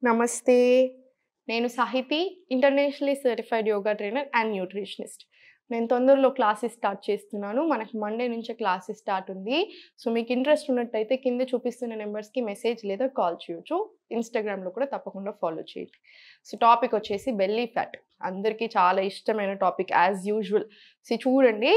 నమస్తే. నేను Sahithi, internationally certified yoga trainer and nutritionist. నేను తొందరలో క్లాసెస్ స్టార్ట్ చేస్తున్నాను. మనకి మండే నుంచే క్లాసెస్ స్టార్ట్ ఉంది. సో, మీకు ఇంట్రెస్ట్ ఉన్నట్టయితే కింద చూపిస్తున్న నెంబర్స్‌కి మెసేజ్ లేదా కాల్ చేయొచ్చు. ఇన్‌స్టాగ్రామ్‌లో కూడా తప్పకుండా ఫాలో చేయండి. సో, టాపిక్ వచ్చేసి బెల్లీ ఫ్యాట్. అందరికీ చాలా ఇష్టమైన టాపిక్ యాజ్ యూజువల్. చూడండి,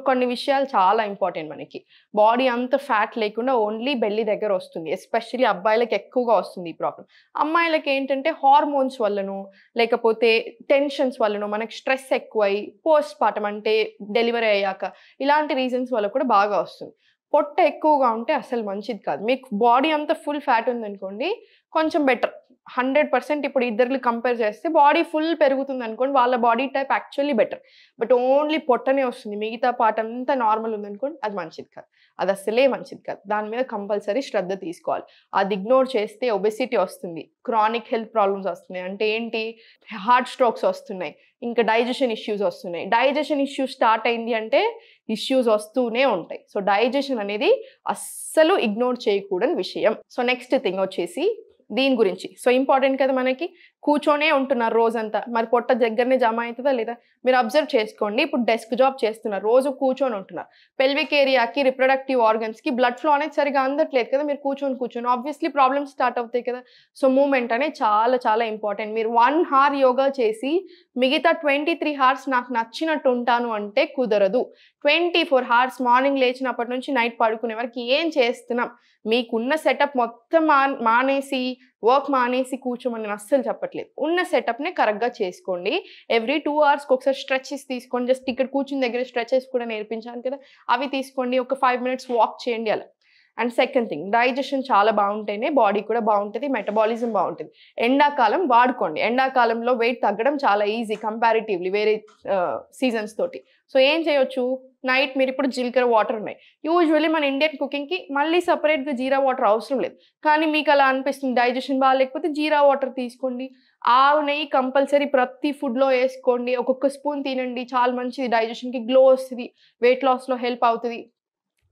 కొన్ని విషయాలు చాలా ఇంపార్టెంట్ మనకి. బాడీ అంత ఫ్యాట్ లేకుండా ఓన్లీ బెల్లీ దగ్గర వస్తుంది. ఎస్పెషల్లీ అబ్బాయిలకి ఎక్కువగా వస్తుంది ఈ ప్రాబ్లమ్. అమ్మాయిలకి ఏంటంటే హార్మోన్స్ వల్లనో, లేకపోతే టెన్షన్స్ వల్లనో, మనకి స్ట్రెస్ ఎక్కువై పోస్ట్ పార్టమ్ అంటే డెలివరీ అయ్యాక ఇలాంటి రీజన్స్ వల్ల కూడా బాగా వస్తుంది. పొట్ట ఎక్కువగా ఉంటే అసలు మంచిది కాదు. మీకు బాడీ అంతా ఫుల్ ఫ్యాట్ ఉందనుకోండి, కొంచెం బెటర్. 100% ఇప్పుడు ఇద్దరిని కంపేర్ చేస్తే బాడీ ఫుల్ పెరుగుతుందనుకోండి, వాళ్ళ body type actually better. But only పొట్టనే వస్తుంది. మిగతా పార్ట్ అంతా నార్మల్ ఉందనుకోండి, అది మంచిది కాదు. అది అస్సలే మంచిది కాదు. దాని మీద కంపల్సరీ శ్రద్ధ తీసుకోవాలి. అది ఇగ్నోర్ చేస్తే ఒబెసిటీ వస్తుంది. క్రానిక్ హెల్త్ ప్రాబ్లమ్స్ వస్తున్నాయి. అంటే ఏంటి? హార్ట్ స్ట్రోక్స్ వస్తున్నాయి. ఇంకా డైజెషన్ ఇష్యూస్ వస్తున్నాయి. డైజెషన్ ఇష్యూస్ స్టార్ట్ అయింది అంటే ఇష్యూస్ వస్తూనే ఉంటాయి. సో, డైజెషన్ అనేది అస్సలు ఇగ్నోర్ చేయకూడని విషయం. సో, నెక్స్ట్ థింగ్ వచ్చేసి దీని గురించి. సో, ఇంపార్టెంట్ కదా మనకి. కూర్చొనే ఉంటున్నారు రోజంతా. మరి పొట్ట దగ్గరనే జమ అవుతుందా లేదా? మీరు అబ్జర్వ్ చేసుకోండి. ఇప్పుడు డెస్క్ జాబ్ చేస్తున్నారు. రోజు కూర్చొని ఉంటున్నారు. పెల్విక్ ఏరియాకి, రిప్రొడక్టివ్ ఆర్గన్స్‌కి బ్లడ్ ఫ్లో అనేది సరిగ్గా అందట్లేదు కదా! మీరు కూర్చొని. ఆబ్వియస్లీ ప్రాబ్లమ్స్ స్టార్ట్ అవుతాయి కదా! సో, మూవ్‌మెంట్ అనేది చాలా చాలా ఇంపార్టెంట్. మీరు 1 హార్ యోగా చేసి మిగతా 23 హార్స్ నాకు నచ్చినట్టు ఉంటాను అంటే కుదరదు. 24 హార్స్ మార్నింగ్ లేచినప్పటి నుంచి నైట్ పడుకునే వరకు ఏం చేస్తున్నాం? మీకున్న సెటప్ మొత్తం మానేసి, వర్క్ మానేసి కూర్చోమని నేను అస్సలు చెప్పట్లేదు. ఉన్న సెటప్‌నే కరెక్ట్‌గా చేసుకోండి. ఎవ్రీ 2 అవర్స్‌కి ఒకసారి స్ట్రెచెస్ తీసుకోండి. జస్ట్ ఇక్కడ కూర్చున్న దగ్గర స్ట్రెచెస్ కూడా నేర్పించాను కదా! అవి తీసుకోండి. ఒక 5 మినిట్స్ వాక్ చేయండి అలా. అండ్ సెకండ్ థింగ్, డైజెషన్ చాలా బావుంటేనే బాడీ కూడా బావుంటది. మెటబాలిజం బావుంటది. ఎండాకాలం వాడుకోండి. ఎండాకాలంలో వెయిట్ తగ్గడం చాలా ఈజీ కంపారిటివ్‌లీ వేరే సీజన్స్ తోటి. సో, ఏం చేయొచ్చు? నైట్ మీరిప్పుడు జీలకర్ర వాటర్ ఉన్నాయి. యూజువల్లీ మన ఇండియన్ కుకింగ్‌కి మళ్ళీ సెపరేట్‌గా జీరా వాటర్ అవసరం లేదు. కానీ మీకు అలా అనిపిస్తుంది డైజెషన్ బాలేకపోతే జీరా వాటర్ తీసుకోండి. ఆవు నెయ్యి కంపల్సరీ ప్రతి ఫుడ్‌లో ఏసుకోండి. ఒక్కొక్క స్పూన్ తినండి. చాలా మంచిది. డైజెషన్‌కి గ్లో వస్తది. వెయిట్ లాస్‌లో హెల్ప్ అవుతది.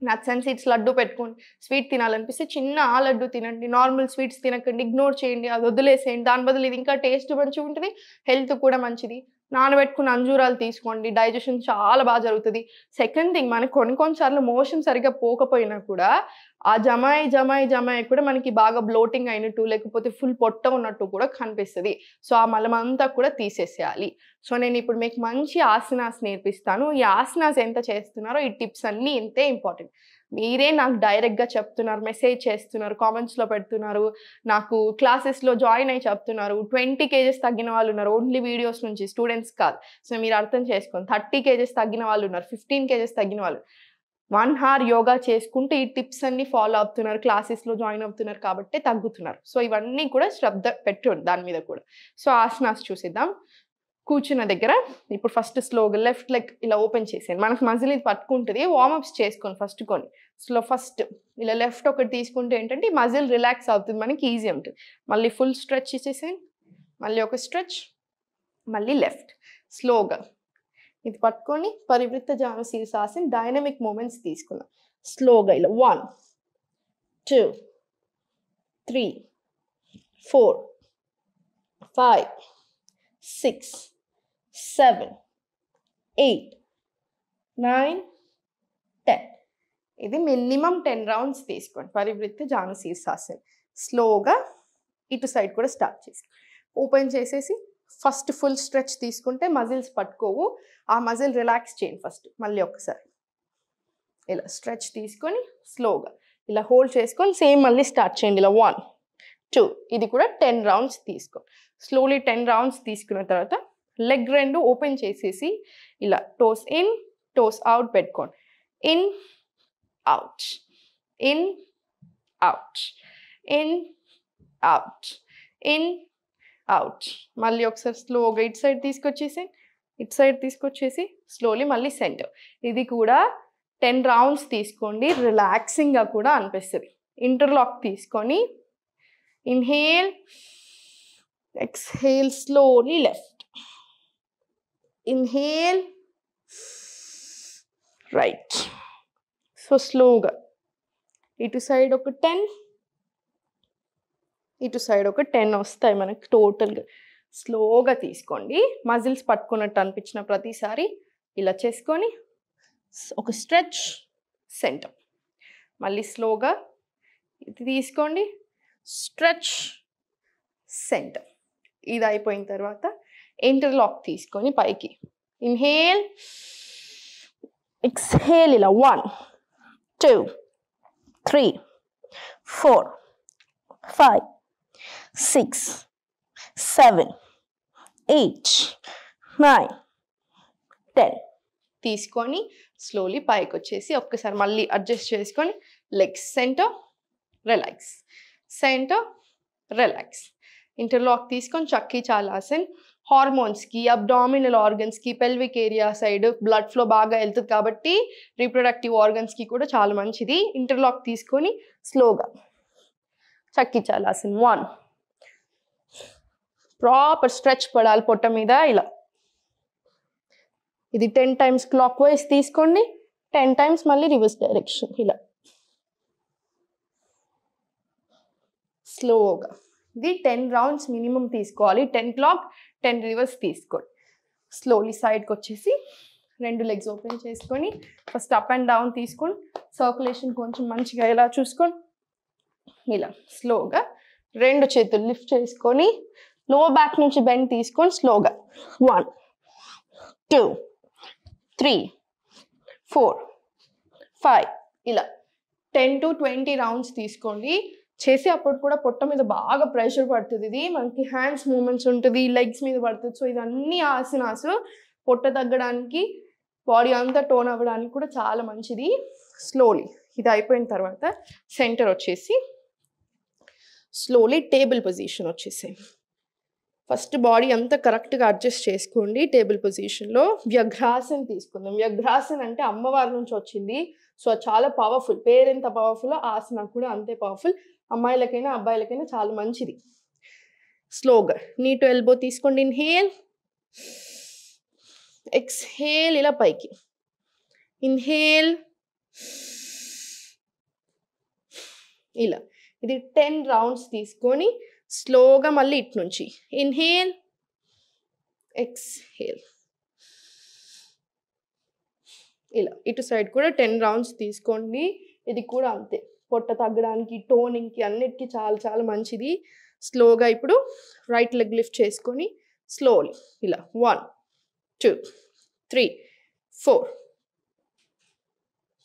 నట్స్ అండ్ సీడ్స్ లడ్డు పెట్టుకోండి. స్వీట్ తినాలనిపిస్తే చిన్న ఆ లడ్డు తినండి. నార్మల్ స్వీట్స్ తినకండి. ఇగ్నోర్ చేయండి. అది వదిలేసేయండి. దాని బదులు ఇది ఇంకా టేస్ట్ మంచిగుంటది. హెల్త్ కూడా మంచిది. నానబెట్టుకున్న అంజూరాలు తీసుకోండి. డైజెషన్ చాలా జరుగుతది. సెకండ్ థింగ్, మనకు కొన్ని సార్లు మోషన్ సరిగ్గా పోకపోయినా కూడా ఆ జమాయి కూడా మనకి బాగా బ్లోటింగ్ అయినట్టు, లేకపోతే ఫుల్ పొట్ట ఉన్నట్టు కూడా కనిపిస్తది. సో, ఆ మలమంతా కూడా తీసేసేయాలి. సో, నేనిప్పుడు మీకు మంచి ఆసనాస్ నేర్పిస్తాను. ఈ ఆసనాస్ ఎంత చేస్తున్నారో ఈ టిప్స్ అన్నీ ఇంతే ఇంపార్టెంట్. మీరే నాకు డైరెక్ట్‌గా చెప్తున్నారు, మెసేజ్ చేస్తున్నారు, కామెంట్స్‌లో పెడుతున్నారు, నాకు క్లాసెస్‌లో జాయిన్ అయ్యి చెప్తున్నారు. 20 కేజెస్ తగ్గిన వాళ్ళున్నారు ఓన్లీ వీడియోస్ నుంచి, స్టూడెంట్స్ కాదు. సో, మీరు అర్థం చేసుకోండి. 30 కేజెస్ తగ్గిన వాళ్ళున్నారు. 15 కేజెస్ తగ్గిన వాళ్ళు. 1 హార్ యోగా చేసుకుంటూ ఈ టిప్స్ అన్నీ ఫాలో అవుతున్నారు. క్లాసెస్‌లో జాయిన్ అవుతున్నారు కాబట్టే తగ్గుతున్నారు. సో, ఇవన్నీ కూడా శ్రద్ధ పెట్టండి దాని మీద కూడా. సో, ఆసనాస్ చూసేద్దాం. కూర్చున్న దగ్గర ఇప్పుడు ఫస్ట్ స్లోగా లెఫ్ట్ లెగ్ ఇలా ఓపెన్ చేసేయండి. మనకు మజిల్ ఇది పట్టుకుంటది. వార్మప్స్ చేసుకోండి ఫస్ట్ కొన్ని. ఫస్ట్ ఇలా లెఫ్ట్ ఒకటి తీసుకుంటే ఏంటంటే ఈ మజిల్ రిలాక్స్ అవుతుంది. మనకి ఈజీ ఉంటుంది. మళ్ళీ ఫుల్ స్ట్రెచ్ ఇచ్చేసేయండి. మళ్ళీ ఒక స్ట్రెచ్. మళ్ళీ లెఫ్ట్. స్లోగా ఇది పట్టుకొని పరివృత్త జాను శీర్షాసన్ డైనమిక్ మూమెంట్స్ తీసుకుందాం. స్లోగా ఇలా 1, 2, 3, 4, 5, 6, 7, 8, 9, 10. ఇది మినిమం 10 రౌండ్స్ తీసుకోండి. పరివృత్త జాను శీర్షాసన్. స్లోగా ఇటు సైడ్ కూడా స్టార్ట్ చేసి ఓపెన్ చేసేసి ఫస్ట్ ఫుల్ స్ట్రెచ్ తీసుకుంటే మజిల్స్ పట్టుకోవు. ఆ మజిల్ రిలాక్స్ చేయండి ఫస్ట్. మళ్ళీ ఒక్కసారి ఇలా స్ట్రెచ్ తీసుకొని స్లోగా ఇలా హోల్డ్ చేసుకొని సేమ్ మళ్ళీ స్టార్ట్ చేయండి. ఇలా 1, 2 ఇది కూడా 10 రౌండ్స్ తీసుకోండి. స్లోలీ 10 రౌండ్స్ తీసుకున్న తర్వాత లెగ్ 2 ఓపెన్ చేసేసి ఇలా టోస్ ఇన్, టోస్ అవుట్ పెట్టుకోండి. In, out, in, out, in, out, in, out. మళ్ళీ ఒకసారి స్లోగా ఇటు సైడ్ తీసుకొచ్చేసి స్లోలీ మళ్ళీ సెంటర్. ఇది కూడా 10 రౌండ్స్ తీసుకోండి. రిలాక్సింగ్‌గా కూడా అనిపిస్తది. ఇంటర్లాక్ తీసుకొని inhale, exhale slowly left. Inhale, right. So, స్లోగా ఇటు సైడ్ ఒక 10, ఇటు సైడ్ ఒక 10 వస్తాయి మనకి టోటల్గా. స్లోగా తీసుకోండి. మజిల్స్ పట్టుకున్నట్టు అనిపించిన ప్రతిసారి ఇలా చేసుకొని ఒక స్ట్రెచ్, సెంటర్. మళ్ళీ స్లోగా ఇది తీసుకోండి, స్ట్రెచ్, సెంటర్. ఇది అయిపోయిన తర్వాత ఇంటర్లాక్ తీసుకొని పైకి ఇన్హేల్, ఎక్స్హేల్. ఇలా 1 2 3 4 5 6 7 8 9 10 తీసుకొని స్లోలీ పైకి వచ్చేసి ఒక్కసారి మళ్ళీ అడ్జస్ట్ చేసుకొని legs centre, relax, centre, relax. Interlock తీసుకొని చక్కీ చాలాసన్. హార్మోన్స్కి, అబ్డామినల్ ఆర్గన్స్కి, pelvic area side blood flow బాగా వెళ్తుంది కాబట్టి రీప్రొడక్టివ్ ఆర్గన్స్కి కూడా చాలా మంచిది. ఇంటర్లాక్ తీసుకొని స్లోగా చక్కీ చాలాసన్. 1 ప్రాపర్ స్ట్రెచ్ పడాలి పొట్ట మీద. ఇలా ఇది 10 టైమ్స్ క్లాక్ వైజ్ తీసుకోండి, 10 టైమ్స్ మళ్ళీ రివర్స్ డైరెక్షన్. ఇలా స్లోగా ఇది 10 రౌండ్స్ మినిమం తీసుకోవాలి. 10 క్లాక్ 10 రివర్స్ తీసుకోండి. స్లోలీ సైడ్కి వచ్చేసి 2 లెగ్స్ ఓపెన్ చేసుకొని ఫస్ట్ అప్ అండ్ డౌన్ తీసుకొని సర్క్యులేషన్ కొంచెం మంచిగా ఇలా చూసుకోండి. ఇలా స్లోగా 2 చేతులు లిఫ్ట్ చేసుకొని లో బ్యాక్ నుంచి బెండ్ తీసుకొని స్లోగా 1 2 3 4 5 ఇలా 10 to 20 రౌండ్స్ తీసుకోండి. చేసి అప్పుడు కూడా పొట్ట మీద బాగా ప్రెషర్ పడుతుంది. ఇది మనకి హ్యాండ్స్ మూమెంట్స్ ఉంటుంది, లెగ్స్ మీద పడుతుంది. సో ఇవన్నీ ఆసనాస్ పొట్ట తగ్గడానికి, బాడీ అంతా టోన్ అవ్వడానికి కూడా చాలా మంచిది. స్లోలీ ఇది అయిపోయిన తర్వాత సెంటర్ వచ్చేసి స్లోలీ టేబుల్ పొజిషన్ వచ్చేసాయి. ఫస్ట్ బాడీ అంతా కరెక్ట్గా అడ్జస్ట్ చేసుకోండి. టేబుల్ పొజిషన్లో వ్యఘ్రాసన్ తీసుకుందాం. వ్యఘ్రాసన్ అంటే అమ్మవారి నుంచి వచ్చింది. సో చాలా పవర్ఫుల్. పేరు ఎంత పవర్ఫుల్, ఆసన కూడా అంతే పవర్ఫుల్. అమ్మాయిలకైనా అబ్బాయిలకైనా చాలా మంచిది. స్లోగా నీ టు ఎల్బో తీసుకోండి. Inhale, exhale. ఇలా పైకి ఇన్హేల్, ఇలా. ఇది 10 రౌండ్స్ తీసుకొని స్లోగా మళ్ళీ ఇటు నుంచి ఇన్హేల్, ఎక్స్హేల్. ఇలా ఇటు సైడ్ కూడా 10 రౌండ్స్ తీసుకోండి. ఇది కూడా అంతే, పొట్ట తగ్గడానికి, టోనింగ్కి, అన్నిటికీ చాలా చాలా మంచిది. స్లోగా ఇప్పుడు రైట్ లెగ్ లిఫ్ట్ చేసుకొని స్లోలీ ఇలా 1 2 3 4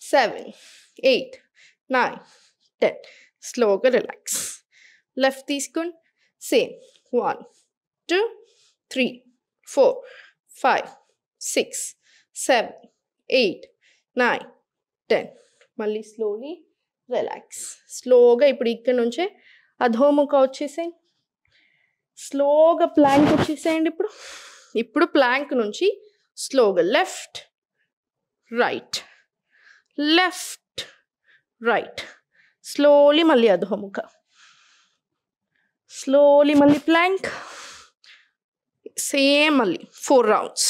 7 8 9 10. స్లోగా రిలాక్స్. లెఫ్ట్ తీసుకొని సేమ్ 1 2 3 4 5 6 7 8 9 10. మళ్ళీ స్లోలీ రిలాక్స్. స్లోగా ఇప్పుడు ఇక్కడ నుంచే అధోముఖ వచ్చేసేయండి. స్లోగా ప్లాంక్ వచ్చేసేయండి. ఇప్పుడు ప్లాంక్ నుంచి స్లోగా left right, left right. Slowly మళ్ళీ అధోముఖ, స్లోలీ మళ్ళీ ప్లాంక్. సేమ్ మళ్ళీ 4 రౌండ్స్.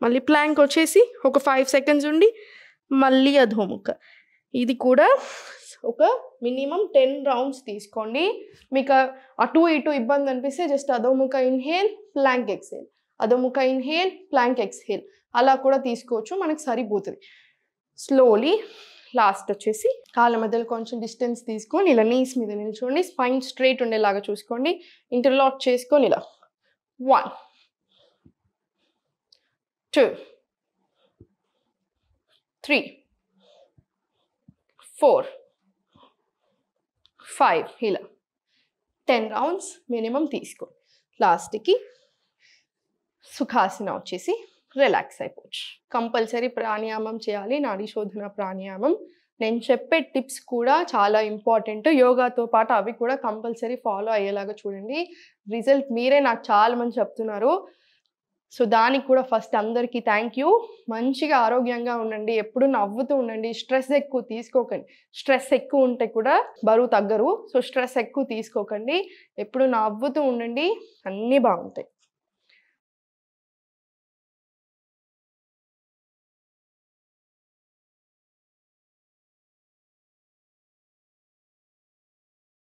మళ్ళీ ప్లాంక్ వచ్చేసి ఒక 5 సెకండ్స్ ఉండి మళ్ళీ అధోముఖ. ఇది కూడా ఒక మినిమం 10 రౌండ్స్ తీసుకోండి. మీకు అటు ఇటు ఇబ్బంది అనిపిస్తే జస్ట్ అధోముఖ ఇన్హేల్, ప్లాంక్ ఎక్స్హేల్, అధోముఖ ఇన్హేల్, ప్లాంక్ ఎక్స్హేల్ అలా కూడా తీసుకోవచ్చు, మనకి సరిపోతుంది. స్లోలీ లాస్ట్ వచ్చేసి కాళ్ళ మధ్యలో కొంచెం డిస్టెన్స్ తీసుకొని ఇలా నీస్ మీద నిల్చోండి. స్పైన్ స్ట్రైట్ ఉండేలాగా చూసుకోండి. ఇంటర్లాక్ చేసుకొని ఇలా 1 2 3 4 5 ఇలా 10 రౌండ్స్ మినిమం తీసుకో. లాస్ట్కి సుఖాసన వచ్చేసి రిలాక్స్ అయిపోవచ్చు. కంపల్సరీ ప్రాణాయామం చేయాలి, నాడీ శోధన ప్రాణాయామం. నేను చెప్పే టిప్స్ కూడా చాలా ఇంపార్టెంట్. యోగాతో పాటు అవి కూడా కంపల్సరీ ఫాలో అయ్యేలాగా చూడండి. రిజల్ట్ మీరే నాకు చాలా మంది చెప్తున్నారు. సో దానికి కూడా ఫస్ట్ అందరికీ థ్యాంక్ యూ. మంచిగా ఆరోగ్యంగా ఉండండి, ఎప్పుడు నవ్వుతూ ఉండండి. స్ట్రెస్ ఎక్కువ తీసుకోకండి. స్ట్రెస్ ఎక్కువ ఉంటే కూడా బరువు తగ్గరు. సో స్ట్రెస్ ఎక్కువ తీసుకోకండి, ఎప్పుడు నవ్వుతూ ఉండండి, అన్నీ బాగుంటాయి.